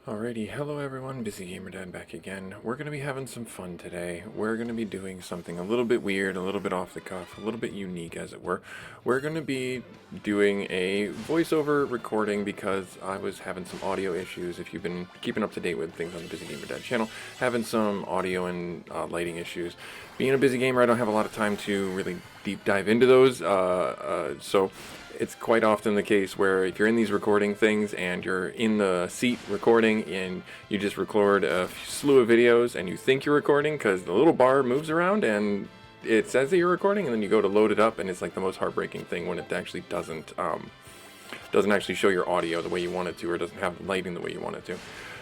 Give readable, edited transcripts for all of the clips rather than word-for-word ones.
Alrighty, hello everyone, busygamerdad back again. We're going to be having some fun today. We're going to be doing something a little bit weird, a little bit off the cuff, a little bit unique as it were. We're going to be doing a voiceover recording because I was having some audio issues. If you've been keeping up to date with things on the busygamerdad channel, having some audio and lighting issues. Being a busy gamer, I don't have a lot of time to really deep dive into those, so it's quite often the case where if you're in these recording things and you're in the seat recording and you just record a slew of videos and you think you're recording because the little bar moves around and it says that you're recording, and then you go to load it up and it's like the most heartbreaking thing when it actually doesn't actually show your audio the way you want it to, or doesn't have lighting the way you want it to.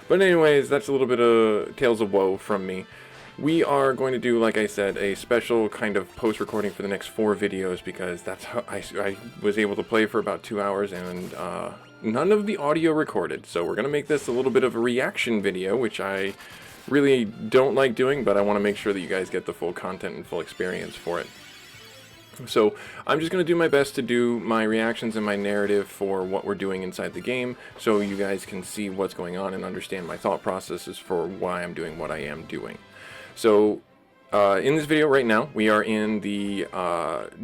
But anyways, that's a little bit of tales of woe from me. We are going to do, like I said, a special kind of post-recording for the next 4 videos because that's how I was able to play for about 2 hours and none of the audio recorded. So we're going to make this a little bit of a reaction video, which I really don't like doing, but I want to make sure that you guys get the full content and full experience for it. So I'm just going to do my best to do my reactions and my narrative for what we're doing inside the game so you guys can see what's going on and understand my thought processes for why I'm doing what I am doing. So, in this video right now, we are in the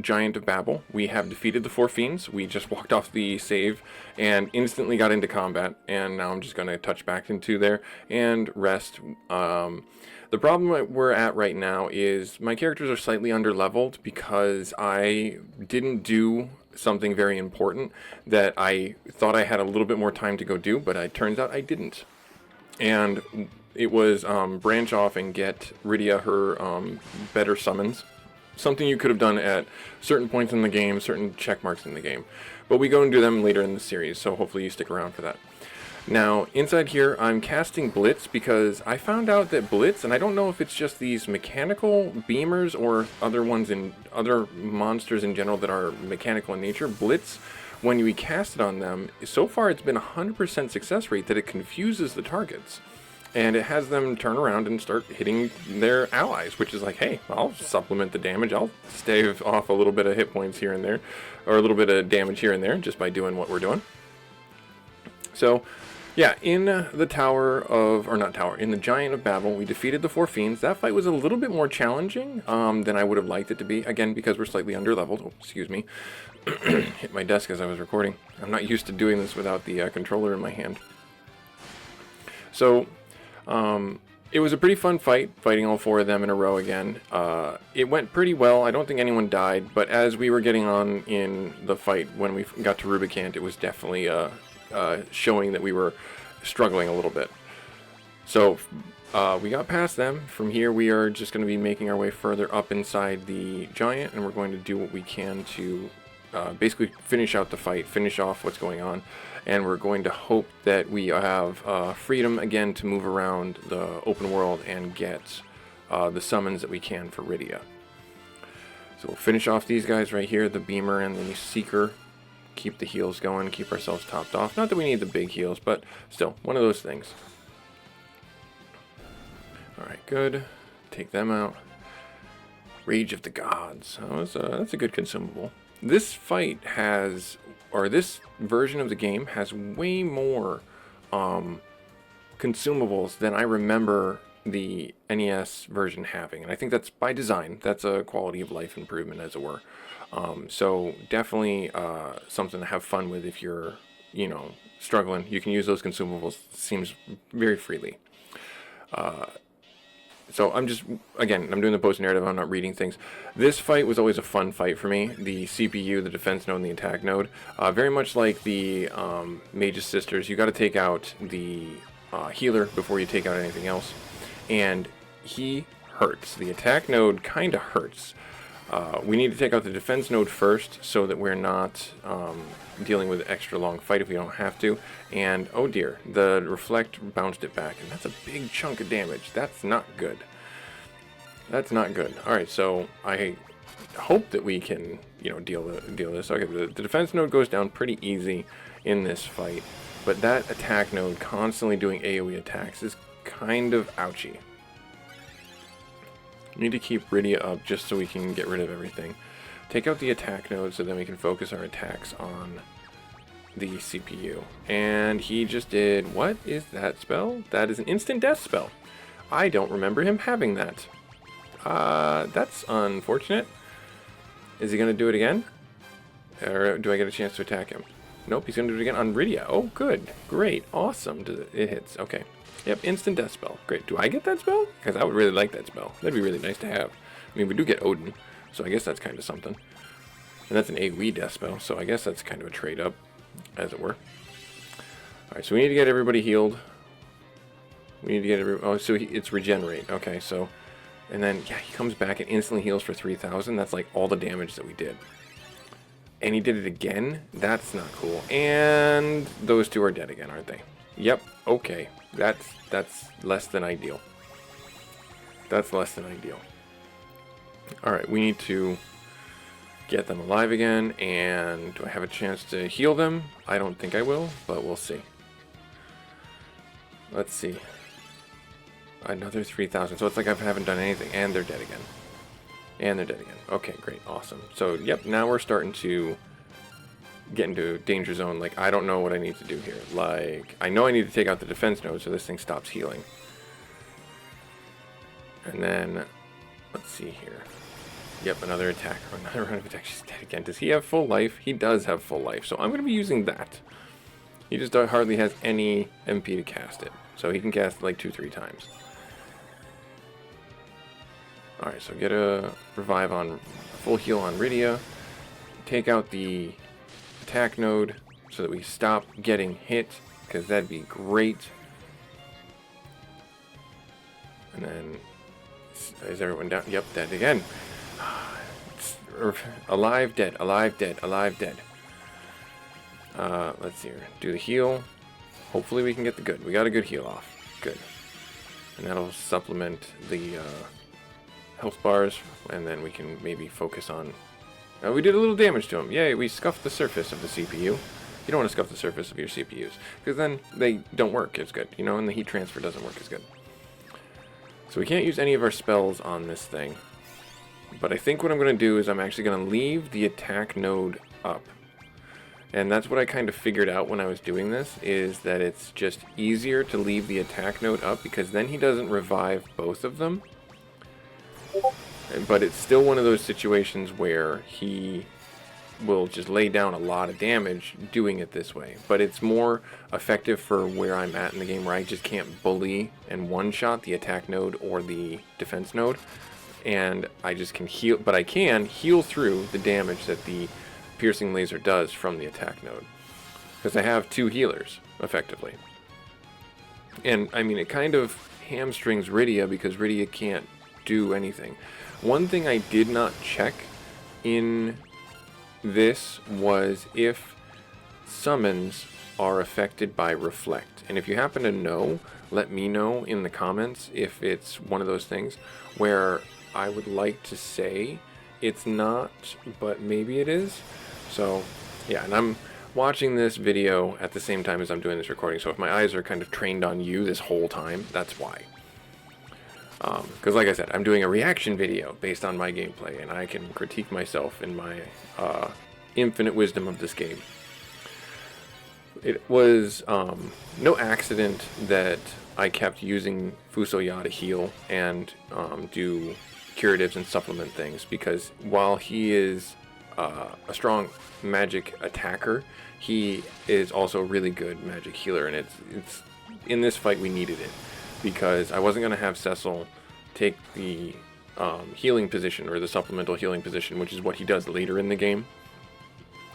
Giant of Babel. We have defeated the 4 fiends. We just walked off the save and instantly got into combat. And now I'm just going to touch back into there and rest. The problem that we're at right now is my characters are slightly underleveled because I didn't do something very important that I thought I had a little bit more time to go do, but it turns out I didn't. And it was branch off and get Rydia her better summons. Something you could have done at certain points in the game, certain check marks in the game. But we go and do them later in the series, so hopefully you stick around for that. Now, inside here, I'm casting Blitz because I found out that Blitz, and I don't know if it's just these mechanical beamers or other ones in other monsters in general that are mechanical in nature, Blitz, when we cast it on them, so far it's been a 100% success rate that it confuses the targets. And it has them turn around and start hitting their allies, which is like, hey, I'll supplement the damage. I'll stave off a little bit of hit points here and there, or a little bit of damage here and there, just by doing what we're doing. So, yeah, in the in the Giant of Babel, we defeated the 4 fiends. That fight was a little bit more challenging than I would have liked it to be. Again, because we're slightly underleveled. Oh, excuse me. Hit my desk as I was recording. I'm not used to doing this without the controller in my hand. So, it was a pretty fun fight, fighting all 4 of them in a row again. It went pretty well. I don't think anyone died, but as we were getting on in the fight, when we got to Rubicant, it was definitely showing that we were struggling a little bit. So we got past them. From here, we are just going to be making our way further up inside the Giant, and we're going to do what we can to basically finish out the fight, finish off what's going on. And we're going to hope that we have freedom again to move around the open world and get the summons that we can for Rydia. So we'll finish off these guys right here, the Beamer and the Seeker. Keep the heals going, keep ourselves topped off. Not that we need the big heals, but still, one of those things. Alright, good. Take them out. Rage of the Gods. Oh, that's a good consumable. This fight has, or this version of the game has way more consumables than I remember the NES version having. And I think that's by design. That's a quality of life improvement, as it were. So definitely something to have fun with if you're, struggling. You can use those consumables, seems very freely. So I'm doing the post-narrative, I'm not reading things. This fight was always a fun fight for me. The CPU, the defense node, and the attack node. Very much like the Mage's Sisters, you got to take out the healer before you take out anything else. And he hurts. The attack node kind of hurts. We need to take out the defense node first so that we're not dealing with an extra long fight if we don't have to. And oh dear, the reflect bounced it back, and that's a big chunk of damage. That's not good. That's not good. Alright, so I hope that we can, deal with this. Okay, the defense node goes down pretty easy in this fight, but that attack node constantly doing AoE attacks is kind of ouchy. We need to keep Rydia up just so we can get rid of everything. Take out the attack node so then we can focus our attacks on the CPU. And he just did, what is that spell? That is an instant death spell. I don't remember him having that. That's unfortunate. Is he going to do it again? Or do I get a chance to attack him? Nope, he's going to do it again on Rydia. Oh, good. Great. Awesome. It hits. Okay. Yep, instant death spell. Great. Do I get that spell? Because I would really like that spell. That'd be really nice to have. I mean, we do get Odin, so I guess that's kind of something. And that's an AoE death spell, so I guess that's kind of a trade-up, as it were. Alright, so we need to get everybody healed. We need to get everybody... Oh, so it's regenerate. Okay, so... And then, yeah, he comes back and instantly heals for 3,000. That's like all the damage that we did. And he did it again? That's not cool. And those two are dead again, aren't they? Yep, okay. That's less than ideal. That's less than ideal. Alright, we need to get them alive again. And do I have a chance to heal them? I don't think I will, but we'll see. Let's see. Another 3,000. So it's like I haven't done anything. And they're dead again. And they're dead again. Okay, great. Awesome. So, yep, now we're starting to get into danger zone. Like, I don't know what I need to do here. Like, I know I need to take out the defense node so this thing stops healing. And then, let's see here. Yep, another attack. Another round of attack. She's dead again. Does he have full life? He does have full life. So I'm going to be using that. He just hardly has any MP to cast it. So he can cast it like 2-3 times. Alright, so get a revive on, full heal on Rydia. Take out the attack node so that we stop getting hit, because that'd be great. And then, is everyone down? Yep, dead again. Alive, dead, alive, dead, alive, dead. Let's see here. Do the heal. Hopefully we can get the good. We got a good heal off. Good. And that'll supplement the health bars, and then we can maybe focus on... we did a little damage to him. Yay, we scuffed the surface of the CPU. You don't want to scuff the surface of your CPUs, because then they don't work as good, you know, and the heat transfer doesn't work as good. So we can't use any of our spells on this thing. But I think what I'm going to do is I'm actually going to leave the attack node up. And that's what I kind of figured out when I was doing this, is that it's just easier to leave the attack node up, because then he doesn't revive both of them. But it's still one of those situations where he will just lay down a lot of damage doing it this way. But it's more effective for where I'm at in the game, where I just can't bully and one-shot the attack node or the defense node. And I just can heal, but I can heal through the damage that the piercing laser does from the attack node. Because I have two healers, effectively. And, I mean, it kind of hamstrings Rydia, because Rydia can't do anything. One thing I did not check in this was if summons are affected by reflect. And if you happen to know, let me know in the comments if it's one of those things where I would like to say it's not, but maybe it is. So, yeah, and I'm watching this video at the same time as I'm doing this recording, so if my eyes are kind of trained on you this whole time, that's why. Because like I said, I'm doing a reaction video based on my gameplay, and I can critique myself in my infinite wisdom of this game. It was no accident that I kept using Fusoya to heal and do curatives and supplement things, because while he is a strong magic attacker, he is also a really good magic healer, and it's in this fight we needed it. Because I wasn't going to have Cecil take the healing position, or the supplemental healing position, which is what he does later in the game.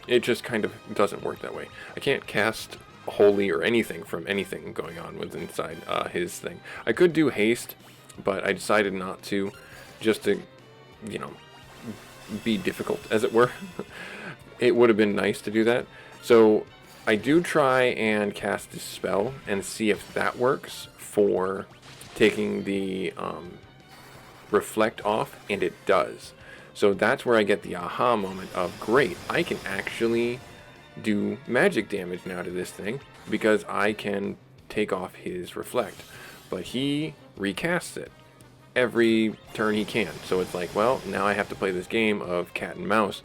It just kind of doesn't work that way. I can't cast Holy or anything from anything going on with inside his thing. I could do haste, but I decided not to, just to, you know, be difficult, as it were. It would have been nice to do that. So I do try and cast this spell and see if that works for taking the reflect off, and it does. So that's where I get the aha moment of, great, I can actually do magic damage now to this thing, because I can take off his reflect. But he recasts it every turn he can. So it's like, well, now I have to play this game of cat and mouse,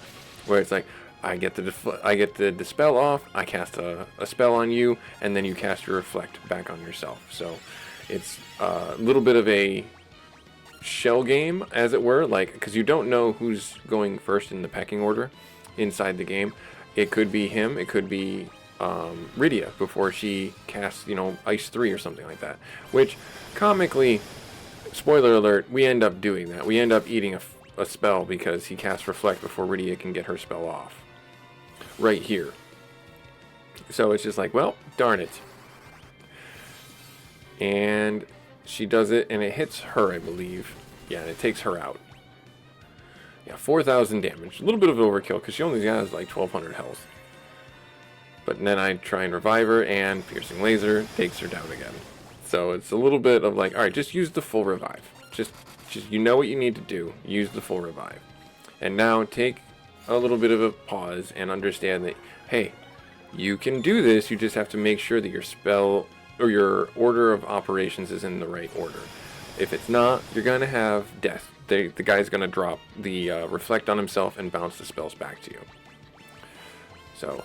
where it's like, I get the dispel off, I cast a spell on you, and then you cast your reflect back on yourself. So it's a little bit of a shell game, as it were, like, because you don't know who's going first in the pecking order inside the game. It could be him, it could be Rydia before she casts, Ice 3 or something like that. Which, comically, spoiler alert, we end up doing that. We end up eating a spell because he casts Reflect before Rydia can get her spell off. Right here. So it's just like, well, darn it. And she does it, and it hits her, I believe. Yeah, and it takes her out. Yeah, 4,000 damage. A little bit of overkill, because she only has like 1,200 health. But then I try and revive her, and Piercing Laser takes her down again. So it's a little bit of like, alright, just use the full revive. Just you know what you need to do. Use the full revive. And now take a little bit of a pause and understand that, hey, you can do this, you just have to make sure that your spell or your order of operations is in the right order. If it's not, you're going to have death. The guy's going to drop the reflect on himself and bounce the spells back to you. So,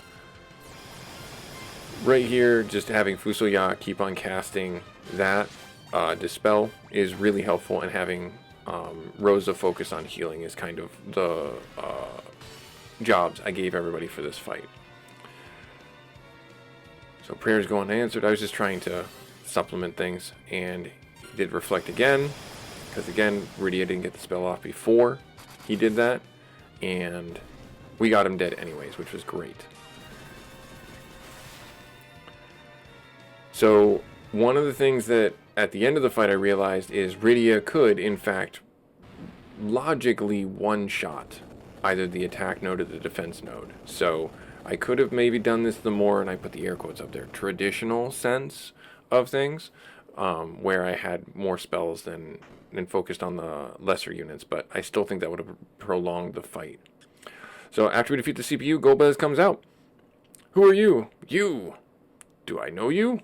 right here, just having Fusoya keep on casting that dispel is really helpful, and having Rosa focus on healing is kind of the jobs I gave everybody for this fight. So prayers go unanswered. I was just trying to supplement things, and he did reflect again, because again, Rydia didn't get the spell off before he did that, and we got him dead anyways, which was great. So one of the things that at the end of the fight I realized is Rydia could, in fact, logically one-shot either the attack node or the defense node. So I could have maybe done this the more, and I put the air quotes up there, traditional sense of things, where I had more spells than focused on the lesser units, but I still think that would have prolonged the fight. So after we defeat the CPU, Golbez comes out. Who are you? You! Do I know you?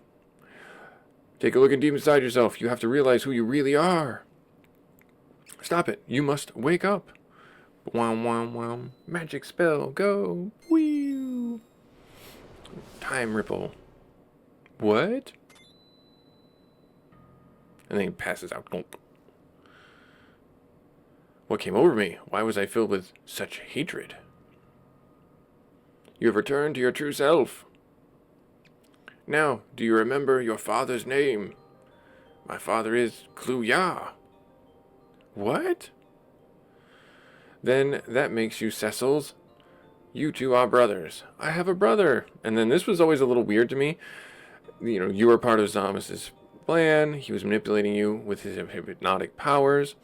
Take a look deep inside yourself. You have to realize who you really are. Stop it. You must wake up. Wham, wham, wham. Magic spell. Go. Whee. Time ripple. What? And then he passes out. What came over me? Why was I filled with such hatred? You have returned to your true self. Now, do you remember your father's name? My father is Cluya. What? Then that makes you Cecil's. You two are brothers. I have a brother. And then this was always a little weird to me. You were part of Zamas's plan. He was manipulating you with his hypnotic powers.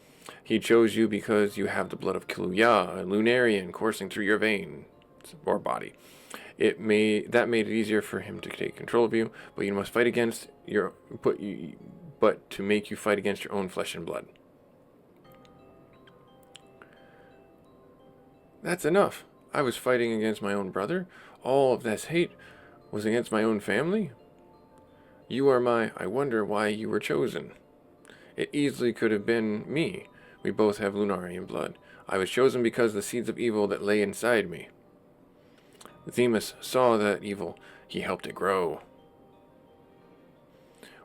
He chose you because you have the blood of Cluya, a Lunarian, coursing through your veins or body. That made it easier for him to take control of you, but you must fight against but to make you fight against your own flesh and blood. That's enough. I was fighting against my own brother. All of this hate was against my own family. You are I wonder why you were chosen. It easily could have been me. We both have Lunarian blood. I was chosen because the seeds of evil that lay inside me. Zemus saw that evil. He helped it grow.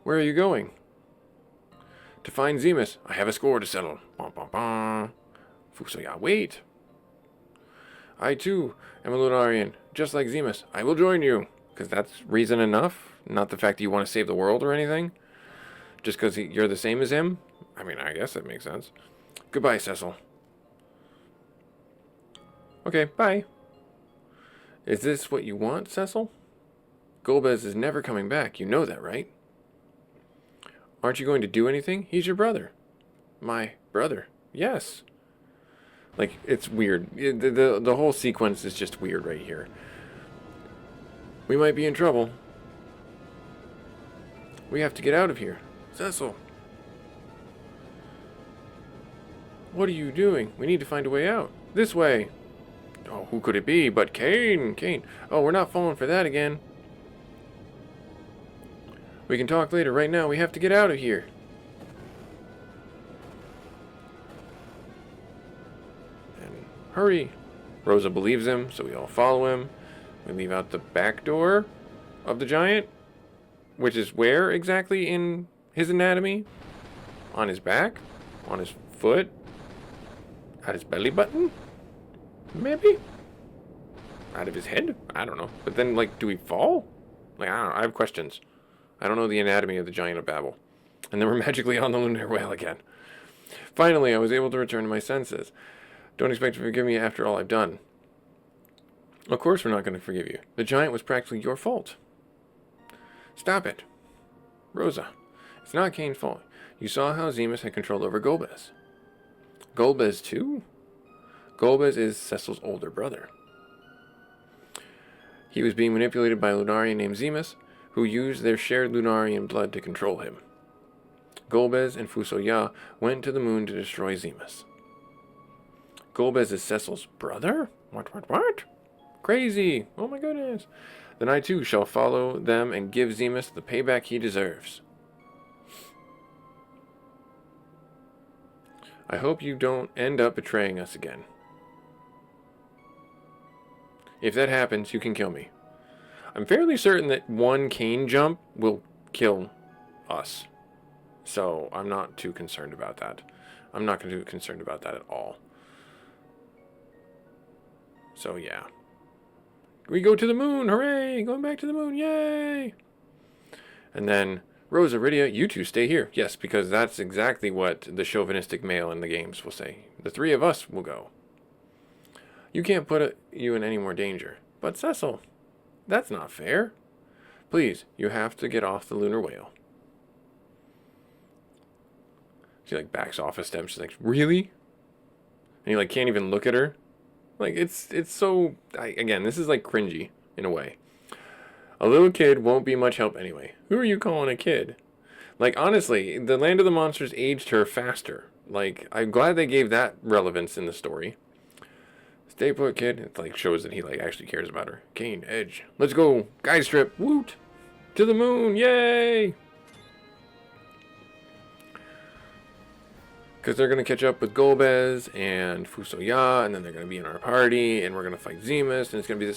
Where are you going? To find Zemus. I have a score to settle. Bum, bum, bum. Fusoya, wait. I too am a Lunarian, just like Zemus. I will join you. Because that's reason enough. Not the fact that you want to save the world or anything. Just because you're the same as him. I mean, I guess that makes sense. Goodbye, Cecil. Okay, bye. Is this what you want, Cecil? Golbez is never coming back. You know that, right? Aren't you going to do anything? He's your brother. My brother? Yes. Like, it's weird. The whole sequence is just weird right here. We might be in trouble. We have to get out of here. Cecil. What are you doing? We need to find a way out. This way. Oh, who could it be but Kane? Kane. Oh, we're not falling for that again. We can talk later. Right now, we have to get out of here. And hurry. Rosa believes him, so we all follow him. We leave out the back door of the giant, which is where exactly in his anatomy? On his back? On his foot? At his belly button? Maybe? Out of his head? I don't know. But then, like, do we fall? Like, I don't know. I have questions. I don't know the anatomy of the giant of Babel. And then we're magically on the lunar whale again. Finally, I was able to return to my senses. Don't expect to forgive me after all I've done. Of course we're not going to forgive you. The giant was practically your fault. Stop it. Rosa, it's not Cain's fault. You saw how Zemus had control over Golbez. Golbez too? Golbez is Cecil's older brother. He was being manipulated by a Lunarian named Zemus, who used their shared Lunarian blood to control him. Golbez and Fusoya went to the moon to destroy Zemus. Golbez is Cecil's brother? What? Crazy! Oh my goodness! Then I too shall follow them and give Zemus the payback he deserves. I hope you don't end up betraying us again. If that happens, you can kill me. I'm fairly certain that one Cain jump will kill us. So I'm not too concerned about that. I'm not too concerned about that at all. So yeah. We go to the moon! Hooray! Going back to the moon! Yay! And then, Rosa, Rydia, you two stay here. Yes, because that's exactly what the chauvinistic male in the games will say. The three of us will go. You can't put you in any more danger. But Cecil, that's not fair. Please, you have to get off the lunar whale. She like backs off a step. She's like, really? And he like can't even look at her. Like it's so again, this is like cringy in a way. A little kid won't be much help anyway. Who are you calling a kid? Like honestly, the Land of the Monsters aged her faster. Like I'm glad they gave that relevance in the story. Stay put, kid. It like shows that he like actually cares about her. Cain, Edge, let's go, guide strip, woot, to the moon, yay! Because they're going to catch up with Golbez and Fusoya, and then they're going to be in our party, and we're going to fight Zemus, and it's going to be this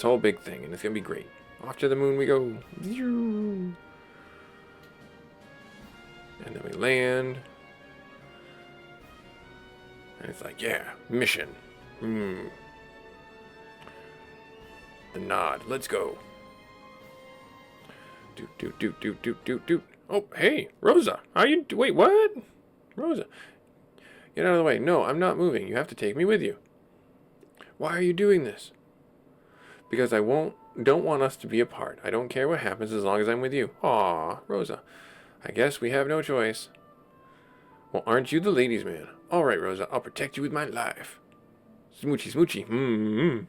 whole big thing, and it's going to be great. Off to the moon we go. And then we land. And it's like, yeah, mission. The nod. Let's go. Doot. Oh, hey, Rosa. How you... Wait, what? Rosa, get out of the way. No, I'm not moving. You have to take me with you. Why are you doing this? Because I don't want us to be apart. I don't care what happens as long as I'm with you. Aw, Rosa. I guess we have no choice. Well, aren't you the ladies' man? All right, Rosa. I'll protect you with my life. Smoochy.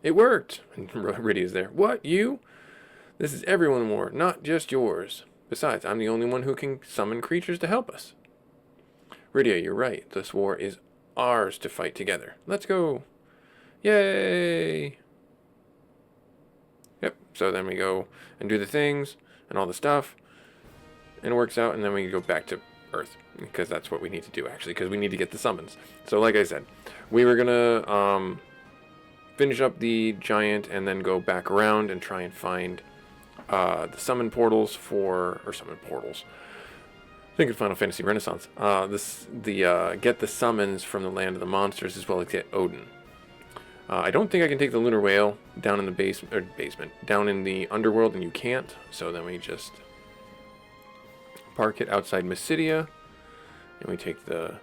It worked. And Rydia's there. What, you? This is everyone's war, not just yours. Besides, I'm the only one who can summon creatures to help us. Rydia, you're right. This war is ours to fight together. Let's go. Yay! Yep, so then we go and do the things and all the stuff. And it works out, and then we go back to Earth. Because that's what we need to do, actually. Because we need to get the summons. So like I said, we were going to finish up the giant and then go back around and try and find the summon portals Think of Final Fantasy Renaissance. Get the summons from the Land of the Monsters as well as get Odin. I don't think I can take the lunar whale down in the basement, down in the underworld, and you can't. So then we just park it outside Mysidia, and we take the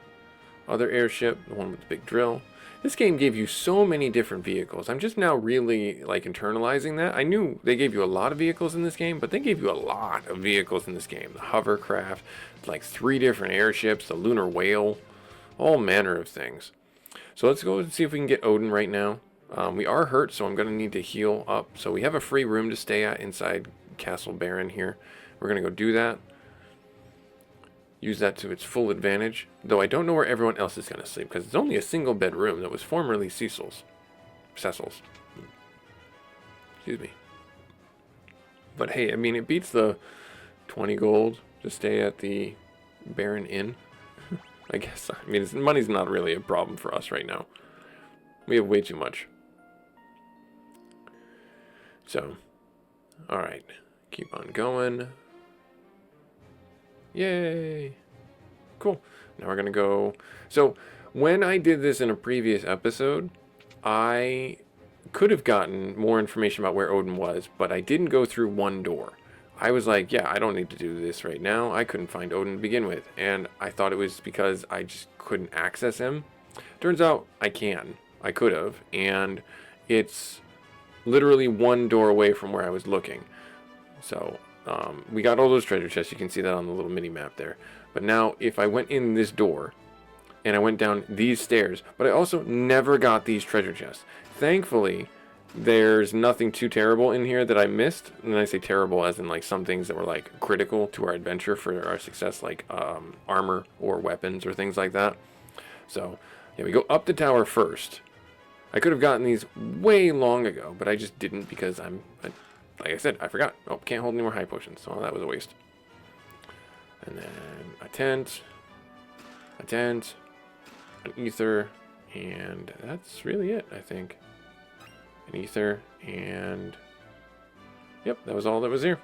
other airship, the one with the big drill. This game gave you so many different vehicles. I'm just now really like internalizing that. I knew they gave you a lot of vehicles in this game, but they gave you a lot of vehicles in this game. The hovercraft, like 3 different airships, the lunar whale, all manner of things. So let's go and see if we can get Odin right now. We are hurt, so I'm going to need to heal up. So we have a free room to stay at inside Castle Baron here. We're going to go do that. Use that to its full advantage. Though I don't know where everyone else is going to sleep, because it's only a single bedroom that was formerly Cecil's. Excuse me. But hey, I mean, it beats the 20 gold to stay at the Baron Inn. I guess. I mean, money's not really a problem for us right now. We have way too much. So, alright. Keep on going. Yay! Cool. Now we're gonna go... So, when I did this in a previous episode, I could have gotten more information about where Odin was, but I didn't go through one door. I was like, yeah, I don't need to do this right now. I couldn't find Odin to begin with, and I thought it was because I just couldn't access him. Turns out I can. I could have, and it's literally one door away from where I was looking. So, we got all those treasure chests. You can see that on the little mini map there. But now, if I went in this door, and I went down these stairs, but I also never got these treasure chests. Thankfully, there's nothing too terrible in here that I missed. And I say terrible as in like some things that were like critical to our adventure for our success, like armor or weapons or things like that. So, yeah, we go up the tower first. I could have gotten these way long ago, but I just didn't because like I said, I forgot. Oh, can't hold any more high potions. So that was a waste. And then a tent, an ether, and that's really it, I think. An ether, and yep, that was all that was here.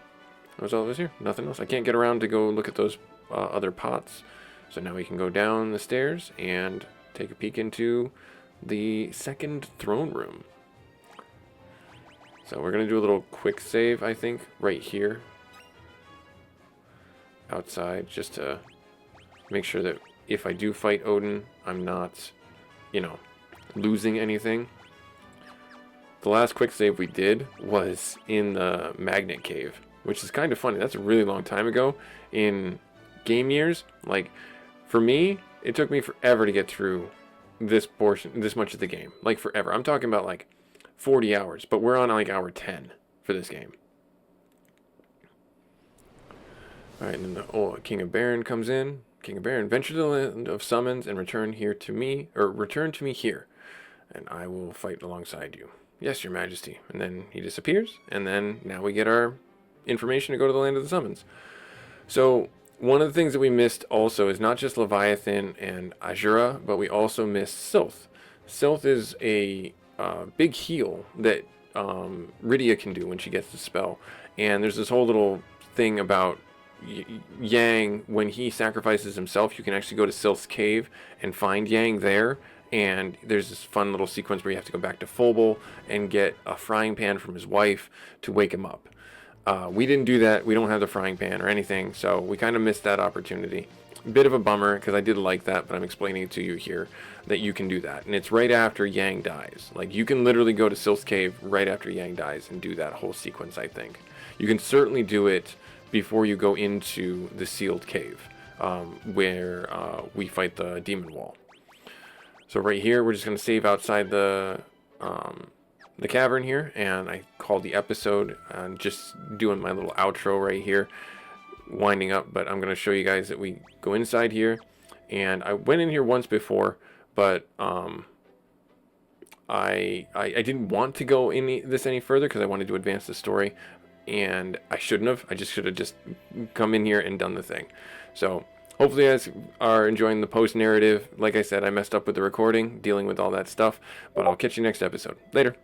Nothing else. I can't get around to go look at those other pots. So now we can go down the stairs and take a peek into the second throne room. So we're gonna do a little quick save, I think, right here outside, just to make sure that if I do fight Odin, I'm not, losing anything. The last quick save we did was in the magnet cave, which is kind of funny. That's a really long time ago in game years. Like, for me, it took me forever to get through this much of the game. Like, forever. I'm talking about, like, 40 hours, but we're on, like, hour 10 for this game. Alright, and then the King of Baron comes in. King of Baron, venture to the land of summons and return to me here, and I will fight alongside you. Yes, your majesty. And then he disappears, and then now we get our information to go to the land of the summons. So, one of the things that we missed also is not just Leviathan and Azura, but we also missed Sylph. Sylph is a big heal that Rydia can do when she gets the spell. And there's this whole little thing about Yang, when he sacrifices himself, you can actually go to Sylph's cave and find Yang there. And there's this fun little sequence where you have to go back to Phobal and get a frying pan from his wife to wake him up. We didn't do that. We don't have the frying pan or anything, so we kind of missed that opportunity. Bit of a bummer, because I did like that, but I'm explaining it to you here, that you can do that. And it's right after Yang dies. Like, you can literally go to Sylph's cave right after Yang dies and do that whole sequence, I think. You can certainly do it before you go into the sealed cave, where we fight the demon wall. So right here, we're just going to save outside the cavern here, and I called the episode, just doing my little outro right here, winding up, but I'm going to show you guys that we go inside here, and I went in here once before, but I didn't want to go this any further because I wanted to advance the story, and I shouldn't have. I just should have just come in here and done the thing. So hopefully you guys are enjoying the post narrative. Like I said, I messed up with the recording, dealing with all that stuff, but I'll catch you next episode. Later.